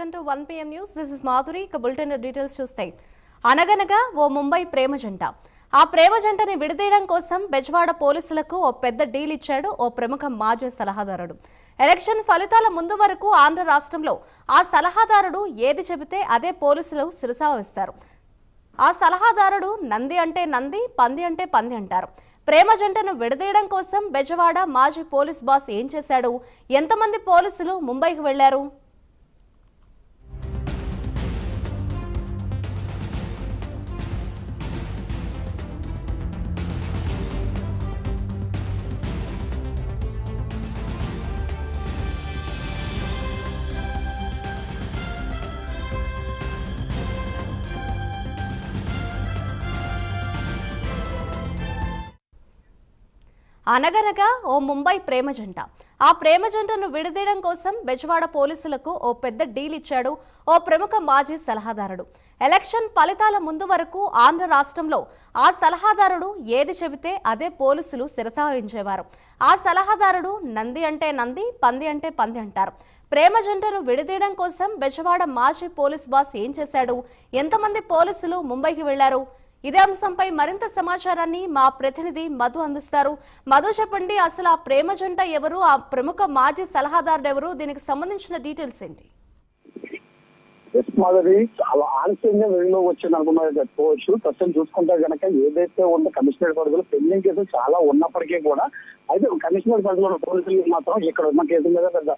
Welcome to 1 PM News. This is Madhuri. Bulletin details చూస్తే అనగనగా ఓ ముంబై ప్రేమ జంట. ఆ ప్రేమ జంటని విడదీయడం కోసం బెజవాడ పోలీసులకు ఓ పెద్ద డీల్ ఇచ్చాడు ఓ ప్రముఖ మాజీ సలహాదారుడు. ఎలక్షన్ ఫలితాల ముందు వరకు ఆంధ్ర రాష్ట్రంలో ఆ సలహాదారుడు ఏది చెబితే అదే పోలీసులు శిరసావహిస్తారు. ఆ సలహాదారుడు నంది అంటే నంది, పంది అంటే పంది అంటారు. ప్రేమ జంటను విడదీయడం కోసం బెజవాడ మాజీ పోలీస్ బాస్ ఏం చేశాడు? ఎంతమంది పోలీసులు ముంబైకి వెళ్లారు? అనగనగా ఓ ముంబై ప్రేమ జంట. ఆ ప్రేమ జంటను విడదీయడం కోసం బెజవాడ పోలీసులకు ఓ పెద్ద డీల్ ఇచ్చాడు ఓ ప్రముఖ మాజీ సలహాదారుడు. ఎలక్షన్ ఫలితాల ముందు వరకు ఆంధ్ర రాష్ట్రంలో ఆ సలహాదారుడు ఏది చెబితే అదే పోలీసులు శిరసావహించేవారు. ఆ సలహాదారుడు నంది అంటే నంది, పంది అంటే పంది అంటారు. ప్రేమ జంటను విడదీయడం కోసం బెజవాడ మాజీ పోలీస్ బాస్ ఏం చేశాడు? ఎంతమంది పోలీసులు ముంబైకి వెళ్లారు? ఇదే అంశంపై మరింత సమాచారాన్ని మా ప్రతినిధి మధు అందిస్తారు. మధు, చెప్పండి, అసలు ఆ ప్రేమ జంట ఎవరు? ఆ ప్రముఖ మాజీ సలహాదారుడు ఎవరు? దీనికి సంబంధించిన డీటెయిల్స్ ఏంటి? మాధవి చాలా ఆలస్యంగా వెలుగులో వచ్చింది అనుకున్నది చెప్పుకోవచ్చు. ప్రస్తుతం చూసుకుంటే కనుక ఏదైతే ఉందో కమిషనరేట్ పరిధిలో పెండింగ్ కేసులు చాలా ఉన్నప్పటికీ కూడా అయితే కమిషనరేట్ పరిధిలో పోలీసులు మాత్రం ఇక్కడ ఉన్న కేసు మీద పెద్ద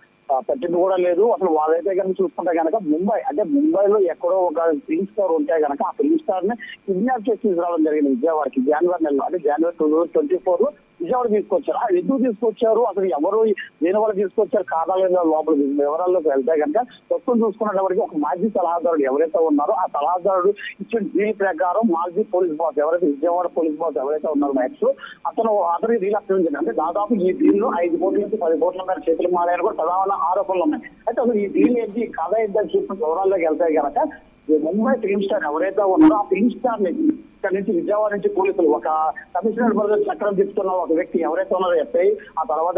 పట్టింపు కూడా లేదు. అసలు వాళ్ళైతే కనుక చూసుకుంటే కనుక ముంబై అంటే ముంబైలో ఎక్కడో ఒక ఫిల్మ్ స్టార్ ఉంటే కనుక ఆ ఫిల్మ్ స్టార్ ని కిడ్నాప్ చేసి తీసుకురావడం జరిగింది విజయవాడకి జనవరి నెలలో. అంటే జనవరి 2024 విజయవాడ తీసుకొచ్చారు. ఎందుకు తీసుకొచ్చారు, అసలు ఎవరు దేని వల్ల తీసుకొచ్చారు, కారణాలు లోపల వివరాల్లోకి వెళ్తే కనుక ప్రస్తుతం చూసుకున్నప్పటికీ ఒక మాజీ సలహాదారుడు ఎవరైతే ఉన్నారో ఆ సలహాదారుడు ఇచ్చిన డీల్ ప్రకారం మాజీ పోలీస్ బాస్ ఎవరైతే విజయవాడ పోలీస్ బాస్ ఎవరైతే ఉన్నారో మ్యాక్స్ అతని డీల్ అప్పించింది. అంటే దాదాపు ఈ డీల్ లో 5 కోట్ల నుంచి 10 కోట్ల మేర చేతులు మారాయని కూడా ప్రధాన ఆరోపణలు ఉన్నాయి. అయితే అసలు ఈ డీల్ ఏంటి, కథ ఏంటని చూసిన వివరాల్లోకి వెళ్తే కనుక ముంబై ఫిల్మ్ స్టార్ ఎవరైతే ఉన్నారో ఆ ఫిల్మ్ స్టార్ ని ఇక్కడ నుంచి విజయవాడ నుంచి పోలీసులు ఒక కమిషనర్ పరిధిలో చక్రం తిప్పుతున్న ఒక వ్యక్తి ఎవరైతే ఉన్నారో ఎస్ఐ, ఆ తర్వాత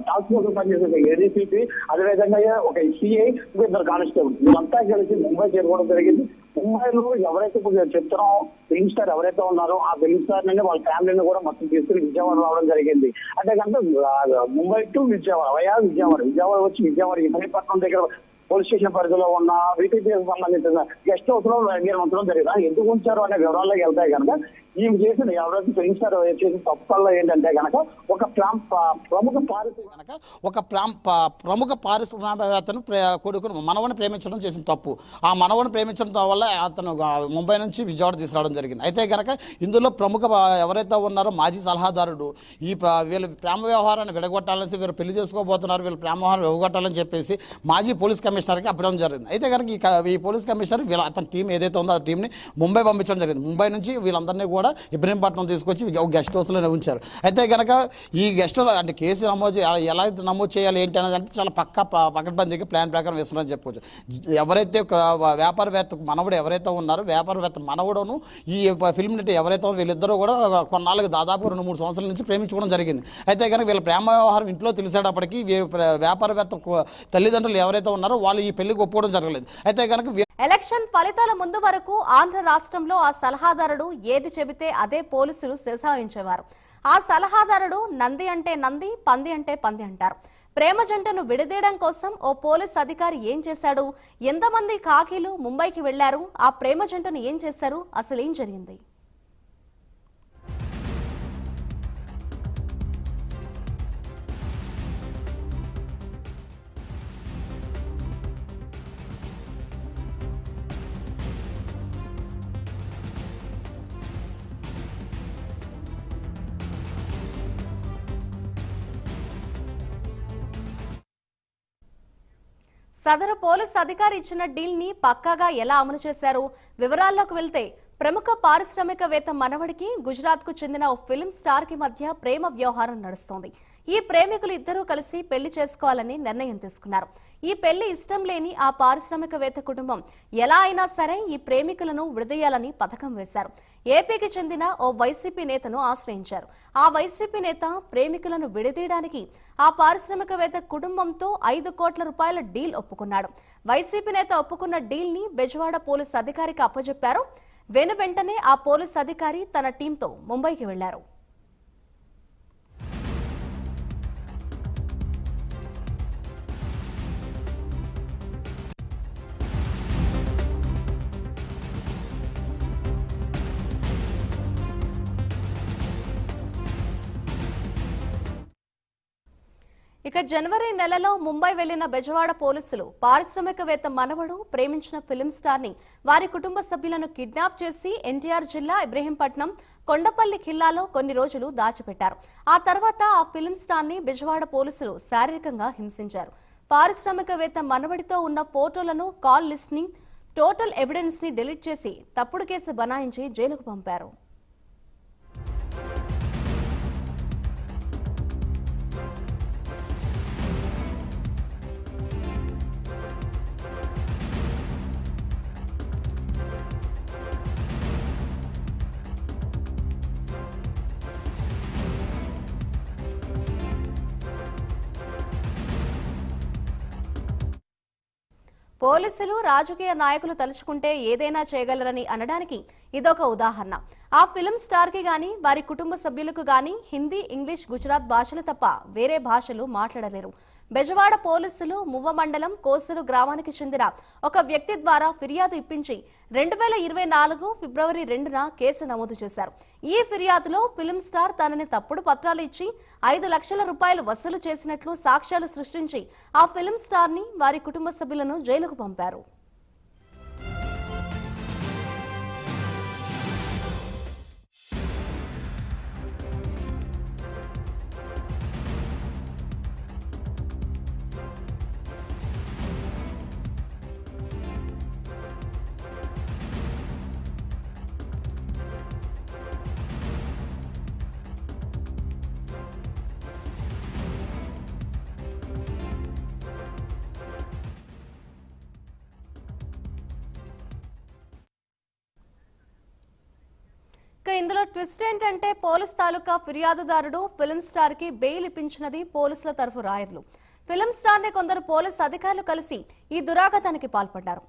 టాస్క్ ఫోర్స్ పనిచేసే ఏడీసీపీ, అదేవిధంగా ఒక సిఐ, ఇద్దరు కానిస్టేబుల్ వీళ్ళంతా కలిసి ముంబై చేరుకోవడం జరిగింది. ముంబైలో ఎవరైతే చెప్తున్నారో ఫిల్మ్ స్టార్ ఎవరైతే ఉన్నారో ఆ ఫిల్మ్ స్టార్ నుండి వాళ్ళ ఫ్యామిలీని కూడా మొత్తం తీసుకుని విజయవాడ రావడం జరిగింది. అంటే కనుక ముంబై టు విజయవాడ వచ్చి విజయవాడ ఇబ్రహీంపట్నం దగ్గర పోలీస్ స్టేషన్ పరిధిలో ఉన్న వీటీపీకి సంబంధించిన గెస్ట్ హౌస్ లో ఉంచడం జరిగింది. ఎందుకు ఉంచారు అనే వివరాల్లోకి వెళ్తాయి కనుక ఈమె చేసిన ఎవరైతే ఫిల్మ్ స్టార్ చేసిన తప్పుల్లో ఏంటంటే కనుక ఒక ప్రముఖ పారిశ్రామికవేత్తను కొడుకును మనవని ప్రేమించడం చేసిన తప్పు. ఆ మనవని ప్రేమించడం వల్ల అతను ముంబై నుంచి విజయవాడ తీసుకురావడం జరిగింది. అయితే కనుక ఇందులో ప్రముఖ ఎవరైతే ఉన్నారో మాజీ సలహాదారుడు వీళ్ళ ప్రేమ వ్యవహారాన్ని విడగొట్టాలని, వీళ్ళు పెళ్లి చేసుకోబోతున్నారు, వీళ్ళ ప్రేమ వ్యవహారం విడగొట్టాలని చెప్పేసి మాజీ పోలీస్ కమిషనర్కి అప్పడం జరిగింది. అయితే కనుక ఈ పోలీస్ కమిషనర్ అతని టీం ఏదైతే ఉందో ఆ టీంని ముంబై పంపించడం జరిగింది. ముంబై నుంచి వీళ్ళందరినీ కూడా ఇబ్రహీంపట్నం తీసుకొచ్చి ఒక గెస్ట్ హౌస్లోనే ఉంచారు. అయితే కనుక ఈ గెస్ట్ హౌస్ అంటే కేసు ఎలా నమోదు చేయాలి ఏంటి అనేది అంటే చాలా పకడ్బందీగా ప్లాన్ ప్రకారం వేస్తున్నారని చెప్పుకోవచ్చు. ఎవరైతే వ్యాపారవేత్త మనవుడు ఎవరైతే ఉన్నారో వ్యాపారవేత్త మనవుడును ఈ ఫిల్మ్ నటి ఎవరైతే వీళ్ళిద్దరూ కూడా కొన్నాళ్ళకి దాదాపు 2-3 సంవత్సరాల నుంచి ప్రేమించుకోవడం జరిగింది. అయితే కనుక వీళ్ళ ప్రేమ వ్యవహారం ఇంట్లో తెలిసేటప్పటికీ వ్యాపారవేత్త తల్లిదండ్రులు ఎవరైతే ఉన్నారో వాళ్ళు ఈ పెళ్లికి ఒప్పుకోవడం జరగలేదు. అయితే కనుక ఎలక్షన్ ఫలితాల ముందు వరకు ఆంధ్ర రాష్ట్రంలో ఆ సలహాదారుడు ఏది చెబితే అదే పోలీసులు శిరసావహించేవారు. ఆ సలహాదారుడు నంది అంటే నంది, పంది అంటే పంది అంటారు. ప్రేమ జంటను విడదీయడం కోసం ఓ పోలీస్ అధికారి ఏం చేశాడు? ఎంతమంది కాకీలు ముంబైకి వెళ్లారు? ఆ ప్రేమ జంటను ఏం చేశారు? అసలు ఏం జరిగింది? సదరు పోలీస్ అధికారి ఇచ్చిన డీల్ ని పక్కాగా ఎలా అమలు చేశారు? వివరాల్లోకి వెళ్తే ప్రముఖ పారిశ్రామికవేత్త మనవడికి గుజరాత్కు చెందిన ఓ ఫిల్మ్ స్టార్కి మధ్య ప్రేమ వ్యవహారం నడుస్తోంది. ఈ ప్రేమికులు ఇద్దరూ కలిసి పెళ్లి చేసుకోవాలని నిర్ణయం తీసుకున్నారు. ఈ పెళ్లి ఇష్టం లేని ఆ పారిశ్రామికవేత్త కుటుంబం ఎలా అయినా సరే ఈ ప్రేమికులను విడదీయాలని పథకం వేశారు. ఏపీకి చెందిన ఓ వైసీపీ నేతను ఆశ్రయించారు. ఆ వైసీపీ నేత ప్రేమికులను విడదీయడానికి ఆ పారిశ్రామికవేత్త కుటుంబంతో 5 కోట్ల రూపాయల డీల్ ఒప్పుకున్నాడు. వైసీపీ నేత ఒప్పుకున్న డీల్ ని బెజవాడ పోలీసు అధికారికి అప్పజెప్పారు. వెంటనే ఆ పోలీస్ అధికారి తన టీంతో ముంబైకి వెళ్లారు. ఇక జనవరి నెలలో ముంబై వెళ్లిన బెజవాడ పోలీసులు పారిశ్రామికవేత్త మనవడు ప్రేమించిన ఫిల్మ్ స్టార్ ని వారి కుటుంబ సభ్యులను కిడ్నాప్ చేసి ఎన్టీఆర్ జిల్లా ఇబ్రహీంపట్నం కొండపల్లి ఖిల్లాలో కొన్ని రోజులు దాచిపెట్టారు. ఆ తర్వాత ఆ ఫిల్మ్ స్టార్ ని బెజవాడ పోలీసులు శారీరకంగా హింసించారు. పారిశ్రామికవేత్త మనవడితో ఉన్న ఫోటోలను, కాల్ లిస్ట్ ని, టోటల్ ఎవిడెన్స్ ని డిలీట్ చేసి తప్పుడు కేసు బనాయించి జైలుకు పంపారు. పోలీసులు రాజకీయ నాయకులు తలుచుకుంటే ఏదైనా చేయగలరని అనడానికి ఇదొక ఉదాహరణ. ఆ ఫిల్మ్ స్టార్ కి గాని వారి కుటుంబ సభ్యులకు గాని హిందీ, ఇంగ్లీష్, గుజరాత్ భాషలు తప్ప వేరే భాషలు మాట్లాడలేరు. బెజవాడ పోలీసులు మువ్వ మండలం కోసూరు గ్రామానికి చెందిన ఒక వ్యక్తి ద్వారా ఫిర్యాదు ఇప్పించి 2024 ఫిబ్రవరి 2న కేసు నమోదు చేశారు. ఈ ఫిర్యాదులో ఫిల్మ్ స్టార్ తనని తప్పుడు పత్రాలు ఇచ్చి 5 లక్షల రూపాయలు వసూలు చేసినట్లు సాక్ష్యాలు సృష్టించి ఆ ఫిల్మ్ స్టార్ ని, వారి కుటుంబ సభ్యులను జైలుకు పంపారు. ఇందులో ట్విస్ట్ ఏంటంటే పోలీస్ తాలూకా ఫిర్యాదుదారుడు ఫిల్మ్ స్టార్ కి బెయిల్ ఇప్పించినది పోలీసుల తరఫు రాయర్లు. ఫిల్మ్ స్టార్ ని కొందరు పోలీస్ అధికారులు కలిసి ఈ దురాఘాతానికి పాల్పడ్డారు.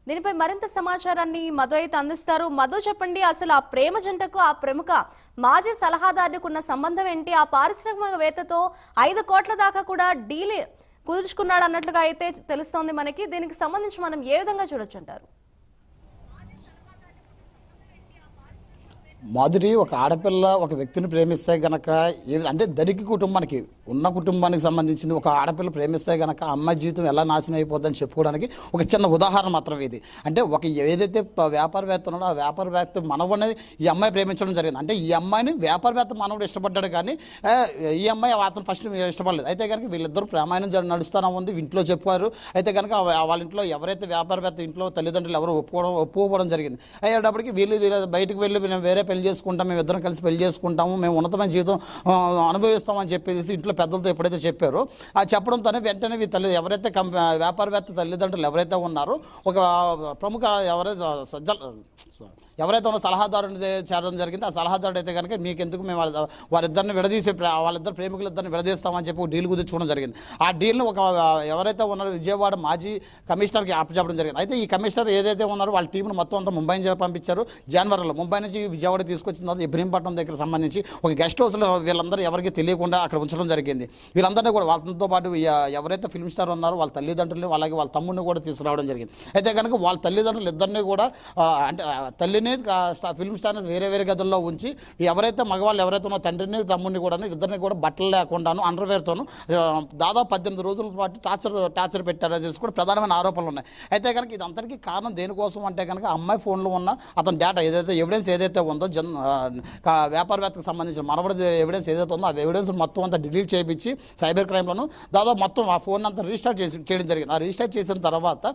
దీనిపై మరింత సమాచారాన్ని మధు అయితే అందిస్తారు. మధు, చెప్పండి, అసలు ఆ ప్రేమ జంటకు ఆ ప్రముఖ మాజీ సలహాదారుడికి ఉన్న సంబంధం ఏంటి? ఆ పారిశ్రామికవేత్తతో 5 కోట్ల దాకా కూడా డీల్ కుదుర్చుకున్నాడు అన్నట్లుగా అయితే తెలుస్తోంది మనకి. దీనికి సంబంధించి మనం ఏ విధంగా చూడొచ్చు అంటారు? మాధురి ఒక ఆడపిల్ల ఒక వ్యక్తిని ప్రేమిస్తే గనక అంటే ధనిక కుటుంబానికి ఉన్న కుటుంబానికి సంబంధించిన ఒక ఆడపిల్ల ప్రేమిస్తే గనక అమ్మాయి జీవితం ఎలా నాశనం అయిపోద్దని చెప్పుకోవడానికి ఒక చిన్న ఉదాహరణ మాత్రం ఇది. అంటే ఒక ఏదైతే వ్యాపారవేత్త ఉన్నాడో ఆ వ్యాపారవేత్త మనవడిని ఈ అమ్మాయి ప్రేమించడం జరిగింది. అంటే ఈ అమ్మాయిని వ్యాపారవేత్త మనవడు ఇష్టపడ్డాడు, కానీ ఈ అమ్మాయి అతను ఫస్ట్ ఇష్టపడలేదు. అయితే కనుక వీళ్ళిద్దరూ ప్రేమాయణం నడుస్తూనే ఉంది, ఇంట్లో చెప్పారు. అయితే కనుక వాళ్ళ ఇంట్లో ఎవరైతే వ్యాపారవేత్త ఇంట్లో తల్లిదండ్రులు ఎవరు ఒప్పుకోవడం జరిగింది. అయ్యేటప్పటికి వీళ్ళు బయటకు వెళ్ళి మేము వేరే పెళ్లి చేసుకుంటాం, మేము ఇద్దరం కలిసి పెళ్లి చేసుకుంటాము, మేము ఉన్నతమైన జీవితం అనుభవిస్తామని చెప్పేసి ఇంట్లో పెద్దలతో ఎప్పుడైతే చెప్పారో ఆ చెప్పడంతోనే వెంటనే ఎవరైతే వ్యాపారవేత్త తల్లిదండ్రులు ఎవరైతే ఉన్నారో ఒక ప్రముఖ ఎవరైతే ఉన్న సలహాదారుని చేరడం జరిగింది. ఆ సలహాదారుడు అయితే కనుక మీకెందుకు మేము వాళ్ళిద్దరిని వాళ్ళిద్దరు ప్రేమికులిద్దరిని విడదీస్తామని చెప్పి డీల్ కుదుర్చుకోవడం జరిగింది. ఆ డీల్ని ఒక ఎవరైతే ఉన్నారో విజయవాడ మాజీ కమిషనర్కి అప్పచెప్పడం జరిగింది. అయితే ఈ కమిషనర్ ఏదైతే ఉన్నారో వాళ్ళ టీంను మొత్తం అంతా ముంబై నుంచి పంపించారు. జనవరిలో ముంబై నుంచి విజయవాడ తీసుకొచ్చిన తర్వాత ఇబ్రహీంపట్నం దగ్గర సంబంధించి ఒక గెస్ట్ హౌస్లో వీళ్ళందరూ ఎవరికి తెలియకుండా అక్కడ ఉంచడం జరిగింది. వీళ్ళందరినీ కూడా వాళ్ళతో పాటు ఎవరైతే ఫిల్మ్ స్టార్ ఉన్నారో వాళ్ళ తల్లిదండ్రులు అలాగే వాళ్ళ తమ్ముడిని కూడా తీసుకురావడం జరిగింది. అయితే కనుక వాళ్ళ తల్లిదండ్రులు ఇద్దరిని కూడా అంటే తల్లిని ఫిల్మ్ స్టార్ని వేరే వేరే గదుల్లో ఉంచి ఎవరైతే మగవాళ్ళు ఎవరైతే ఉన్న తండ్రిని తమ్ముడిని కూడా ఇద్దరిని కూడా బట్టలు లేకుండాను అండర్వేర్తోను దాదాపు 18 రోజుల పాటు టార్చర్ పెట్టారని చేసి కూడా ప్రధానమైన ఆరోపణలు ఉన్నాయి. అయితే కనుక ఇదంతటికీ కారణం దేనికోసం అంటే కనుక అమ్మాయి ఫోన్లో ఉన్న అతని డేటా ఎవిడెన్స్ ఏదైతే ఉందో వ్యాపారవేత్తకు సంబంధించిన మనవడి ఎవిడెన్స్ ఏదైతే ఉందో ఆ ఎవిడెన్స్ మొత్తం అంతా డిలీట్ చేయించి సైబర్ క్రైమ్లను దాదాపు మొత్తం ఆ ఫోన్ అంతా రీస్టార్ట్ చేయడం జరిగింది. ఆ రీస్టార్ట్ చేసిన తర్వాత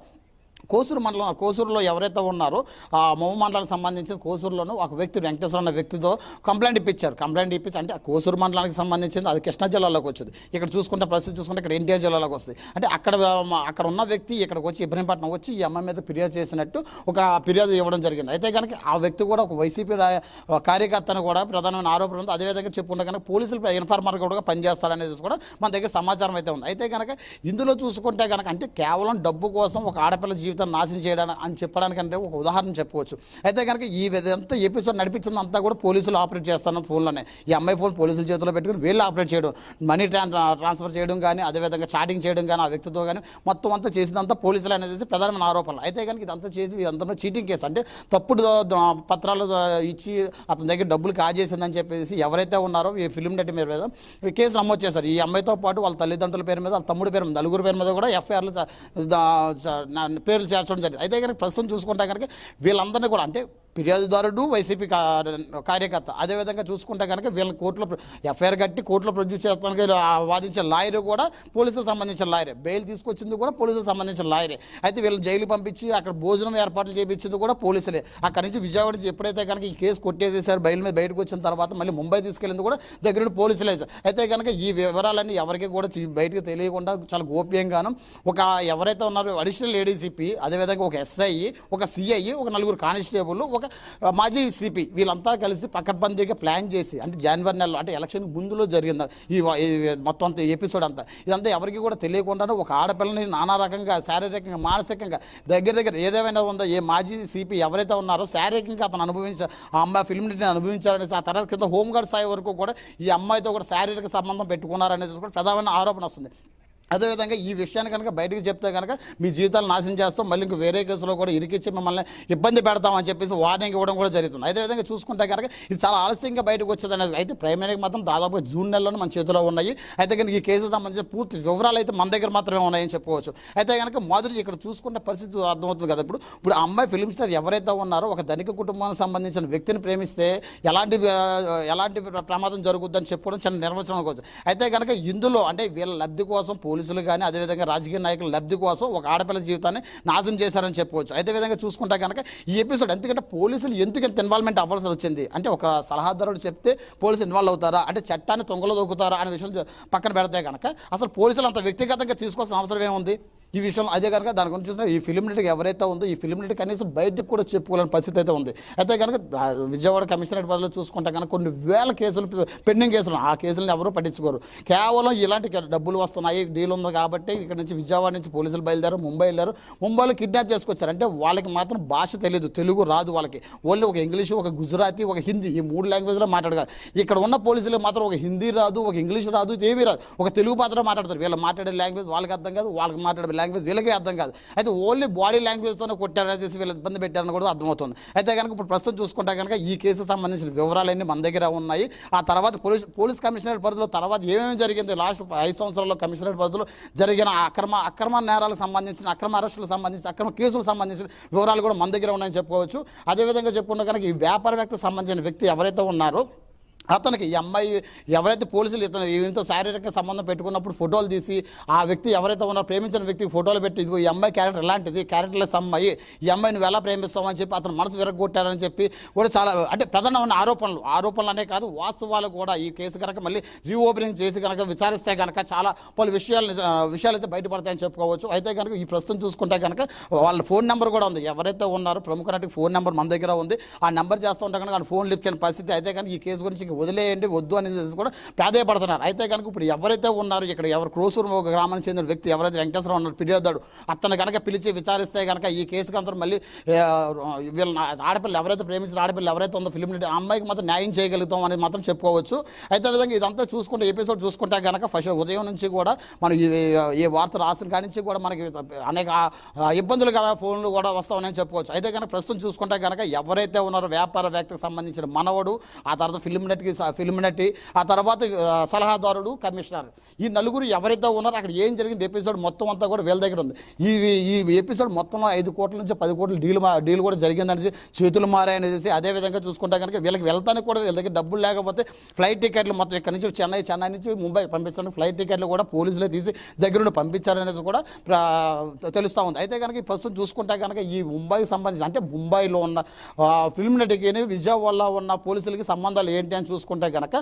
కోసూరులో ఎవరైతే ఉన్నారో ఆ మౌ మండలానికి సంబంధించిన కోసూరులోనూ ఒక వ్యక్తి వెంకటేశ్వర అన్న వ్యక్తితో కంప్లైంట్ ఇప్పించి అంటే కోసూరు మండలానికి సంబంధించింది అది కృష్ణా జిల్లాలోకి వచ్చింది. ఇక్కడ చూసుకుంటే పరిస్థితి చూసుకుంటే ఇక్కడ ఎన్టీఆర్ జిల్లాలోకి వస్తుంది. అంటే అక్కడ ఉన్న వ్యక్తి ఇక్కడికి వచ్చి ఇబ్రహీంపట్నం వచ్చి ఈ అమ్మాయి మీద ఫిర్యాదు చేసినట్టు ఒక ఫిర్యాదు ఇవ్వడం జరిగింది. అయితే కనుక ఆ వ్యక్తి కూడా ఒక వైసీపీ కార్యకర్తను కూడా ప్రధానమైన ఆరోపణ ఉంది. అదేవిధంగా చెప్పుకుంటే కనుక పోలీసులు ఇన్ఫార్మర్ కూడా పనిచేస్తారనేది కూడా మన దగ్గర సమాచారం అయితే ఉంది. అయితే కనుక ఇందులో చూసుకుంటే కనుక అంటే కేవలం డబ్బు కోసం ఒక ఆడపిల్ల జీవితం నాశనం చేయడానికి అని చెప్పడానికంటే ఒక ఉదాహరణ చెప్పుకోవచ్చు. అయితే కనుక ఈ విధంతా ఎపిసోడ్ నడిపించింది అంతా కూడా పోలీసులు ఆపరేట్ చేస్తున్న ఫోన్లోనే. ఈ అమ్మాయి ఫోన్ పోలీసుల చేతిలో పెట్టుకుని వీళ్ళు ఆపరేట్ చేయడం, మనీ ట్రాన్స్ఫర్ చేయడం కానీ, అదేవిధంగా చాటింగ్ చేయడం కానీ ఆ వ్యక్తితో కానీ మొత్తం అంతా చేసినంతా పోలీసులు అనేది ప్రధానమైన ఆరోపణలు. అయితే కనుక ఇదంతా చేసి ఇదంతా చీటింగ్ కేసు, అంటే తప్పుడు పత్రాలు ఇచ్చి అతని దగ్గర డబ్బులు కాజేసిందని చెప్పేసి ఎవరైతే ఉన్నారో ఈ ఫిలిం నటి మీద ఈ కేసు నమోదు చేశారు. ఈ అమ్మాయితో పాటు వాళ్ళ తల్లిదండ్రుల పేరు మీద, వాళ్ళ తమ్ముడి పేరు మీద, నలుగురు పేరు మీద కూడా ఎఫ్ఐఆర్లు పేర్లు చేర్చడం జరిగింది. అయితే కనుక ప్రస్తుతం చూసుకుంటే కనుక వీళ్ళందరినీ కూడా అంటే ఫిర్యాదుదారుడు వైసీపీ కార్యకర్త, అదేవిధంగా చూసుకుంటే కనుక వీళ్ళని కోర్టులో ఎఫ్ఐఆర్ కట్టి కోర్టులో ప్రొడ్యూస్ చేస్తానికి వాదించిన లాయర్ కూడా పోలీసులకు సంబంధించిన లాయరే, బెయిల్ తీసుకొచ్చింది కూడా పోలీసులకు సంబంధించిన లాయరే. అయితే వీళ్ళని జైలు పంపించి అక్కడ భోజనం ఏర్పాట్లు చేయించింది కూడా పోలీసులే. అక్కడి నుంచి విజయవాడ నుంచి ఎప్పుడైతే కనుక ఈ కేసు కొట్టేసేసారు, బెయిల్ మీద బయటకు వచ్చిన తర్వాత మళ్ళీ ముంబై తీసుకెళ్ళింది కూడా దగ్గర పోలీసులే. అయితే కనుక ఈ వివరాలన్నీ ఎవరికి కూడా బయటకు తెలియకుండా చాలా గోప్యంగాను ఒక ఎవరైతే ఉన్నారో అడిషనల్ ఏడీసీపీ, అదేవిధంగా ఒక ఎస్ఐ, ఒక సిఐ, ఒక నలుగురు కానిస్టేబుల్, ఒక మాజీ సిపి వీళ్ళంతా కలిసి పకడ్బందీగా ప్లాన్ చేసి అంటే జనవరి నెలలో అంటే ఎలక్షన్ ముందులో జరిగింది ఈ మొత్తం అంతా ఎపిసోడ్ అంతా. ఇదంతా ఎవరికి కూడా తెలియకుండానే ఒక ఆడపిల్లని నానా రకంగా శారీరకంగా మానసికంగా దగ్గర ఏదేమైనా ఉందో ఏ మాజీ సిపి ఎవరైతే ఉన్నారో శారీరకంగా అతను ఆ అమ్మాయి ఫిల్మ్ నటిని అనుభవించారనేసి ఆ తర్వాత కింద హోంగార్డ్ స్థాయి వరకు కూడా ఈ అమ్మాయితో కూడా శారీరక సంబంధం పెట్టుకున్నారనేది కూడా ప్రధానమైన ఆరోపణ వస్తుంది. అదేవిధంగా ఈ విషయాన్ని కనుక బయటకు చెప్తే కనుక మీ జీవితాలు నాశనం చేస్తాం, మళ్ళీ ఇంక వేరే కేసులో కూడా ఇరికిచ్చి మిమ్మల్ని ఇబ్బంది పెడతామని చెప్పేసి వార్నింగ్ ఇవ్వడం కూడా జరుగుతుంది. అదేవిధంగా చూసుకుంటే కనుక ఇది చాలా ఆలస్యంగా బయటకు వచ్చేది అనేది. అయితే ప్రైమరీకి మాత్రం దాదాపు జూన్ నెలలోనే మన చేతిలో ఉన్నాయి. అయితే కనుక ఈ కేసుకు సంబంధించిన పూర్తి వివరాలు అయితే మన దగ్గర మాత్రమే ఉన్నాయని చెప్పుకోవచ్చు. అయితే కనుక మొదటి ఇక్కడ చూసుకుంటే పరిస్థితి అర్థమవుతుంది కదా. ఇప్పుడు ఆ అమ్మాయి ఫిల్మ్ స్టార్ ఎవరైతే ఉన్నారో ఒక ధనిక కుటుంబానికి సంబంధించిన వ్యక్తిని ప్రేమిస్తే ఎలాంటి ప్రమాదం జరుగుద్దని చెప్పుకోవడం చిన్న నిర్వచనం అనుకోవచ్చు. అయితే కనుక ఇందులో అంటే వీళ్ళ లబ్ధి కోసం పోలీసులు కానీ అదేవిధంగా రాజకీయ నాయకుల లబ్ధి కోసం ఒక ఆడపిల్ల జీవితాన్ని నాశనం చేశారని చెప్పుకోవచ్చు. అయితే విధంగా చూసుకుంటే కనుక ఈ ఎపిసోడ్ ఎందుకంటే పోలీసులు ఎందుకు ఇంత ఇన్వాల్వ్మెంట్ అవ్వాల్సి వచ్చింది అంటే ఒక సలహాదారుడు చెప్తే పోలీసులు ఇన్వాల్వ్ అవుతారా అంటే చట్టాన్ని తొంగలో దొక్కుతారా అనే విషయం పక్కన పెడితే కనుక అసలు పోలీసులు అంత వ్యక్తిగతంగా తీసుకోవాల్సిన అవసరం ఏముంది ఈ విషయంలో. అదే కనుక దాని గురించి చూసినా ఈ ఫిలిం నటికి ఎవరైతే ఉందో ఈ ఫిలిం నటి కనీసం బయటకు కూడా చెప్పుకోలేని పరిస్థితి అయితే ఉంది. అయితే కనుక విజయవాడ కమిషనరేట్ పరిధిలో చూసుకుంటే కనుక కొన్ని వేల కేసులు పెండింగ్ కేసులు, ఆ కేసులను ఎవరూ పట్టించుకోరు. కేవలం ఇలాంటి డబ్బులు వస్తున్నాయి డీల్ ఉంది కాబట్టి ఇక్కడ నుంచి విజయవాడ నుంచి పోలీసులు బయలుదేరారు, ముంబై వెళ్ళారు. ముంబైలో కిడ్నాప్ చేసుకొచ్చారు. అంటే వాళ్ళకి మాత్రం భాష తెలియదు, తెలుగు రాదు వాళ్ళకి, ఓన్లీ ఒక ఇంగ్లీషు, ఒక గుజరాతీ, ఒక హిందీ, ఈ 3 లాంగ్వేజ్లో మాట్లాడగలరు. ఇక్కడ ఉన్న పోలీసులకు మాత్రం ఒక హిందీ రాదు, ఒక ఇంగ్లీష్ రాదు, ఏమీ రాదు, ఒక తెలుగు మాత్రం మాట్లాడతారు. వీళ్ళు మాట్లాడే లాంగ్వేజ్ వాళ్ళకి అర్థం కాదు, వాళ్ళకి మాట్లాడే లాంగ్వేజ్ వీళ్ళకి అర్థం కాదు. అయితే ఓన్లీ బాడీ లాంగ్వేజ్తోనే కొట్టారని చేసి వీళ్ళు ఇబ్బంది పెట్టారని కూడా అర్థమవుతుంది. అయితే కనుక ఇప్పుడు ప్రస్తుతం చూసుకుంటే కనుక ఈ కేసుకు సంబంధించిన వివరాలన్నీ మన దగ్గర ఉన్నాయి. ఆ తర్వాత పోలీస్ కమిషనరేట్ పరిధిలో తర్వాత ఏమేమి జరిగింది లాస్ట్ 5 సంవత్సరాల్లో కమిషనరేట్ పరిధిలో జరిగిన అక్రమ నేరాలకు సంబంధించిన, అక్రమ అరెస్టులకు సంబంధించిన, అక్రమ కేసులకు సంబంధించిన వివరాలు కూడా మన దగ్గర ఉన్నాయని చెప్పుకోవచ్చు. అదేవిధంగా చెప్పుకుంటే కనుక ఈ వ్యాపార వ్యక్తికి సంబంధించిన వ్యక్తి ఎవరైతే ఉన్నారో అతనికి ఈ అమ్మాయి ఎవరైతే పోలీసులు ఈయనతో శారీరక సంబంధం పెట్టుకున్నప్పుడు ఫోటోలు తీసి ఆ వ్యక్తి ఎవరైతే ఉన్నారో ప్రేమించిన వ్యక్తికి ఫోటోలు పెట్టి ఇదిగో ఈ అమ్మాయి క్యారెక్టర్ ఎలాంటిది, క్యారెక్టర్లెస్ అమ్మాయి, ఈ అమ్మాయి నువ్వు ఎలా ప్రేమిస్తావని చెప్పి అతను మనసు విరగొట్టారని చెప్పి కూడా చాలా అంటే ప్రధానమైన ఆరోపణలు అనే కాదు వాస్తవాలు కూడా ఈ కేసు కనుక మళ్ళీ రీఓపెనింగ్ చేసి కనుక విచారిస్తే కనుక చాలా పలు విషయాలు అయితే బయటపడతాయని చెప్పుకోవచ్చు. అయితే కనుక ఈ ప్రస్తుతం చూసుకుంటే కనుక వాళ్ళ ఫోన్ నెంబర్ కూడా ఉంది, ఎవరైతే ఉన్నారో ప్రముఖ నటికి ఫోన్ నెంబర్ మన దగ్గర ఉంది. ఆ నెంబర్ చేస్తూ ఉంటే కనుక ఫోన్ లిఫ్ట్ చేయని పరిస్థితి. అయితే కనుక ఈ కేసు గురించి వదిలేయండి వద్దు అని కూడా ప్రాధాయపడుతున్నారు. అయితే కనుక ఇప్పుడు ఎవరైతే ఉన్నారో ఇక్కడ కోసూరు గ్రామానికి చెందిన వ్యక్తి ఎవరైతే వెంకటేశ్వరరావు ఉన్నారు ఫిర్యాదుదారుడు అతను కనుక పిలిచి విచారిస్తే కనుక ఈ కేసు కంతా మళ్ళీ వీళ్ళ ఆడపిల్ల ఎవరైతే ప్రేమించిన ఆడపిల్ల ఎవరైతే ఉందో ఫిలిం నటి ఆ అమ్మాయికి మాత్రం న్యాయం చేయగలుగుతాం అని మాత్రం చెప్పుకోవచ్చు. అయితే విధంగా ఇదంతా చూసుకుంటే ఎపిసోడ్ చూసుకుంటే కనుక ఫస్ట్ ఉదయం నుంచి కూడా మనం ఈ వార్త రాసిన కాడి నుంచి కూడా మనకి అనేక ఇబ్బందులు కదా ఫోన్లు కూడా వస్తామని చెప్పుకోవచ్చు. అయితే కనుక ప్రస్తుతం చూసుకుంటే కనుక ఎవరైతే ఉన్నారో వ్యాపార వ్యక్తికి సంబంధించిన మనవడు, ఆ తర్వాత ఫిలిం నటికి దానికి ఫిల్మ్ నటి, ఆ తర్వాత సలహాదారుడు, కమిషనర్, ఈ నలుగురు ఎవరైతే ఉన్నారో అక్కడ ఏం జరిగింది ఎపిసోడ్ మొత్తం అంతా కూడా వీళ్ళ దగ్గర ఉంది. ఈ ఎపిసోడ్ మొత్తంలో 5 కోట్ల నుంచి 10 కోట్ల డీల్ కూడా జరిగిందనేసి, చేతులు మారాయనేసి. అదేవిధంగా చూసుకుంటే కనుక వీళ్ళకి వెళ్తానికి కూడా వీళ్ళ దగ్గర డబ్బులు లేకపోతే ఫ్లైట్ టికెట్లు మొత్తం ఇక్కడ నుంచి చెన్నై నుంచి ముంబై పంపించడానికి ఫ్లైట్ టికెట్లు కూడా పోలీసులే తీసి దగ్గరుండి పంపించారనేది కూడా తెలుస్తూ ఉంది. అయితే కనుక ఈ ప్రస్తుతం చూసుకుంటే కనుక ఈ ముంబైకి సంబంధించి అంటే ముంబైలో ఉన్న ఫిల్మ్ నటికి విజయవాడలో ఉన్న పోలీసులకి సంబంధాలు ఏంటి అని చూసుకుంటే కనుక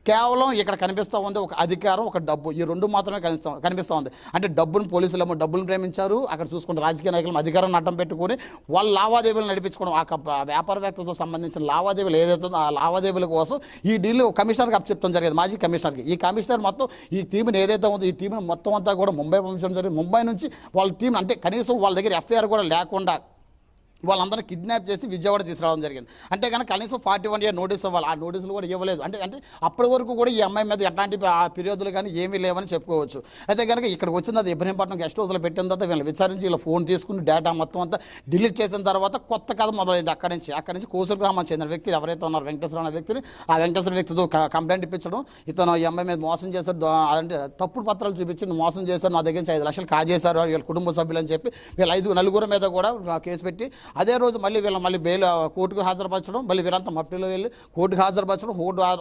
కేవలం ఇక్కడ కనిపిస్తూ ఉంది ఒక అధికారం, ఒక డబ్బు, ఈ రెండు మాత్రమే కనిపిస్తూ ఉంది. అంటే డబ్బును డబ్బులను ప్రేమించారు, అక్కడ చూసుకుంటే రాజకీయ నాయకులు అధికారాన్ని అడ్డం పెట్టుకుని వాళ్ళ లావాదేవీలు నడిపించుకోవడం, ఆ వ్యాపారవేత్తతో సంబంధించిన లావాదేవీలు ఏదైతే ఆ లావాదేవీల కోసం ఈ డీల్ కమిషనర్కి అప్పచెప్పడం జరిగింది, మాజీ కమిషనర్కి. ఈ కమిషనర్ మొత్తం ఈ టీంని ఏదైతే ఉందో ఈ టీంని మొత్తం అంతా కూడా ముంబై పంపించడం జరిగింది. ముంబై నుంచి వాళ్ళ టీం అంటే కనీసం వాళ్ళ దగ్గర ఎఫ్ఐఆర్ కూడా లేకుండా వాళ్ళందరూ కిడ్నాప్ చేసి విజయవాడ తీసుకురావడం జరిగింది. అంటే కనుక కనీసం 41 ఇయర్ నోటీస్ ఇవ్వాలి, ఆ నోటీసులు కూడా ఇవ్వలేదు. అంటే అప్పటి వరకు కూడా ఈ అమ్మాయి మీద ఎట్లాంటి ఫిర్యాదులు కానీ ఏమీ లేవని చెప్పుకోవచ్చు. అయితే కనుక ఇక్కడికి వచ్చిన తర్వాత ఇబ్రహీంపట్నం గెస్ట్ హౌస్లో పెట్టిన తర్వాత వీళ్ళని విచారించి ఇలా ఫోన్ తీసుకుని డేటా మొత్తం అంతా డిలీట్ చేసిన తర్వాత కొత్త కథ మొదలైంది. అక్కడి నుంచి కోసూరు గ్రామానికి చెందిన వ్యక్తి ఎవరైతే ఉన్నారో వెంకటేశ్వర అనే వ్యక్తిని, ఆ వెంకటేశ్వర వ్యక్తితో కంప్లైంట్ ఇప్పించడం, ఇతను ఈ అమ్మాయి మీద మోసం చేశారు, అంటే తప్పుడు పత్రాలు చూపించి మోసం చేశారు, నా దగ్గర నుంచి 5 లక్షలు కాజేశారు వీళ్ళ కుటుంబ సభ్యులు అని చెప్పి వీళ్ళ నలుగురు మీద కూడా కేసు పెట్టి అదే రోజు మళ్ళీ బెయిల్ కోర్టుకు హాజరుపరచడం, మళ్ళీ వీరంతా మఫ్టీలో వెళ్ళి కోర్టుకు హాజరుపరచడం,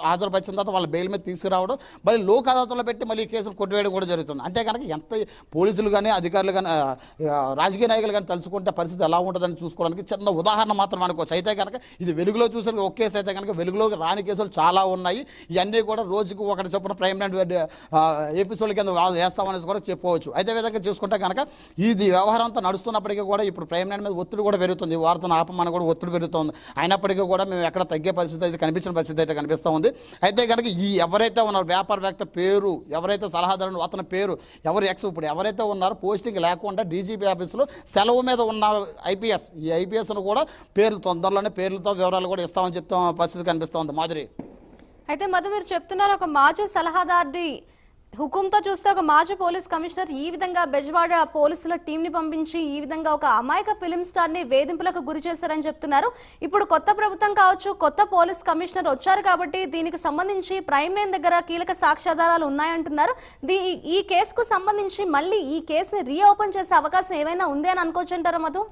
హాజరుపరిచిన తర్వాత వాళ్ళ బెయిల్ మీద తీసుకురావడం, మళ్ళీ లోక్ అదాలత్లో పెట్టి మళ్ళీ కేసులు కొట్టివేయడం కూడా జరుగుతుంది. అంటే కనుక ఎంత పోలీసులు కానీ అధికారులు కానీ రాజకీయ నాయకులు కానీ తలుచుకుంటే పరిస్థితి ఎలా ఉంటుందని చూసుకోవడానికి చిన్న ఉదాహరణ మాత్రం అనుకోవచ్చు. అయితే కనుక ఇది వెలుగులో చూసిన ఒక కేసు అయితే కనుక వెలుగులోకి రాని కేసులు చాలా ఉన్నాయి. ఇవన్నీ కూడా రోజుకు ఒకటి చొప్పున ప్రైమరీ ఎపిసోడ్ కింద వేస్తామనేసి కూడా చెప్పుకోవచ్చు. అదే విధంగా చూసుకుంటే కనుక ఇది వ్యవహారం అంతా నడుస్తున్నప్పటికీ కూడా ఇప్పుడు ప్రైమరీ మీద ఒత్తిడి కూడా పెరుగుతుంది, వార్తను ఆపమని కూడా ఒత్తిడి పెరుగుతుంది. అయినప్పటికీ కూడా మేము ఎక్కడ తగ్గే పరిస్థితి అయితే కనిపించిన పరిస్థితి అయితే కనిపిస్తూ ఉంది. అయితే కనుక ఈ ఎవరైతే ఉన్నారో వ్యాపారవేత్త పేరు, ఎవరైతే సలహాదారుడు అతని పేరు, ఇప్పుడు ఎవరైతే ఉన్నారో పోస్టింగ్ లేకుండా డీజీపీ ఆఫీసులో సెలవు మీద ఉన్న ఐపీఎస్, ఈ ఐపీఎస్ను కూడా తొందరలోనే పేర్లతో వివరాలు కూడా ఇస్తామని చెప్తాం పరిస్థితి కనిపిస్తూ ఉంది. మాధురి, అయితే మధు మీరు చెప్తున్నారు ఒక మాజీ సలహాదారుడి హుకుంతో చూస్తే ఒక మాజీ పోలీస్ కమిషనర్ ఈ విధంగా బెజవాడ పోలీసుల టీంని పంపించి ఈ విధంగా ఒక అమాయక ఫిలిం స్టార్ని వేధింపులకు గురి చేశారని చెప్తున్నారు. ఇప్పుడు కొత్త ప్రభుత్వం కావచ్చు, కొత్త పోలీస్ కమిషనర్ వచ్చారు కాబట్టి దీనికి సంబంధించి ప్రైమ్ లైన్ దగ్గర కీలక సాక్ష్యాధారాలు ఉన్నాయంటున్నారు. ఈ కేసుకు సంబంధించి మళ్ళీ ఈ కేసుని రీఓపెన్ చేసే అవకాశం ఏమైనా ఉంది అని అనుకోవచ్చు అంటారా మధు?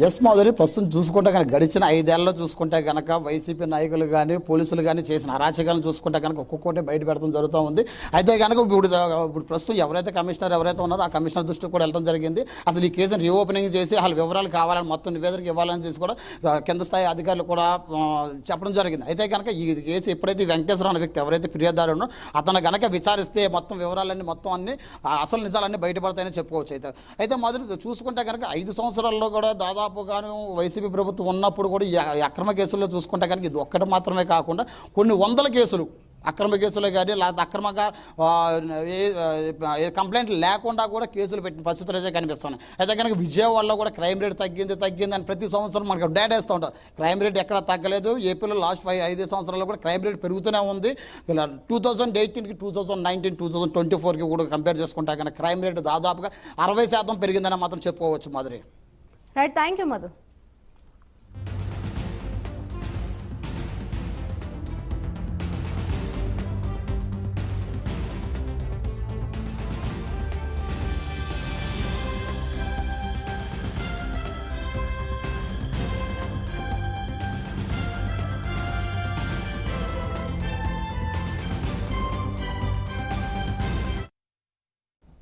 ఎస్ మాధురి, ప్రస్తుతం చూసుకుంటే కనుక గడిచిన 5 ఏళ్లలో చూసుకుంటే కనుక వైసీపీ నాయకులు కానీ పోలీసులు కానీ చేసిన అరాచకాలను చూసుకుంటే కనుక ఒక్కొక్కటి బయట పెడతాం జరుగుతూ ఉంది. అయితే కనుక ఇప్పుడు ప్రస్తుతం ఎవరైతే కమిషనర్ ఉన్నారో ఆ కమిషనర్ దృష్టికి కూడా వెళ్ళడం జరిగింది. అసలు ఈ కేసును రీఓపెనింగ్ చేసి వాళ్ళ వివరాలు కావాలని మొత్తం నివేదిక ఇవ్వాలని చేసి కూడా కింద స్థాయి అధికారులు కూడా చెప్పడం జరిగింది. అయితే కనుక ఈ కేసు ఎప్పుడైతే వెంకటేశ్వర అనే వ్యక్తి ఎవరైతే ఫిర్యాదుదారునో అతను కనుక విచారిస్తే మొత్తం వివరాలన్నీ మొత్తం అన్ని అసలు నిజాలన్నీ బయటపడతాయని చెప్పుకోవచ్చు. అయితే మొదటి చూసుకుంటే కనుక 5 సంవత్సరాల్లో కూడా దాదాపుగాను వైసీపీ ప్రభుత్వం ఉన్నప్పుడు కూడా ఈ అక్రమ కేసుల్లో చూసుకుంటే కనుక ఇది ఒక్కటి మాత్రమే కాకుండా కొన్ని వందల కేసులు అక్రమ కేసులు కానీ లేకపోతే అక్రమంగా కంప్లైంట్లు లేకుండా కూడా కేసులు పెట్టిన పరిస్థితులు అయితే కనిపిస్తున్నాయి. అయితే కనుక విజయవాడలో కూడా క్రైమ్ రేట్ తగ్గింది అని ప్రతి సంవత్సరం మనకు డేటా ఇస్తూ ఉంటారు. క్రైమ్ రేట్ ఎక్కడ తగ్గలేదు. ఏపీలో లాస్ట్ 5 సంవత్సరాల్లో కూడా క్రైమ్ రేట్ పెరుగుతూనే ఉంది. 2018కి 2019, 2024కి కూడా కంపేర్ చేసుకుంటే కనుక క్రైమ్ రేట్ దాదాపుగా 60% పెరిగిందని మాత్రం చెప్పుకోవచ్చు. Madhuri, right, thank you Madhu.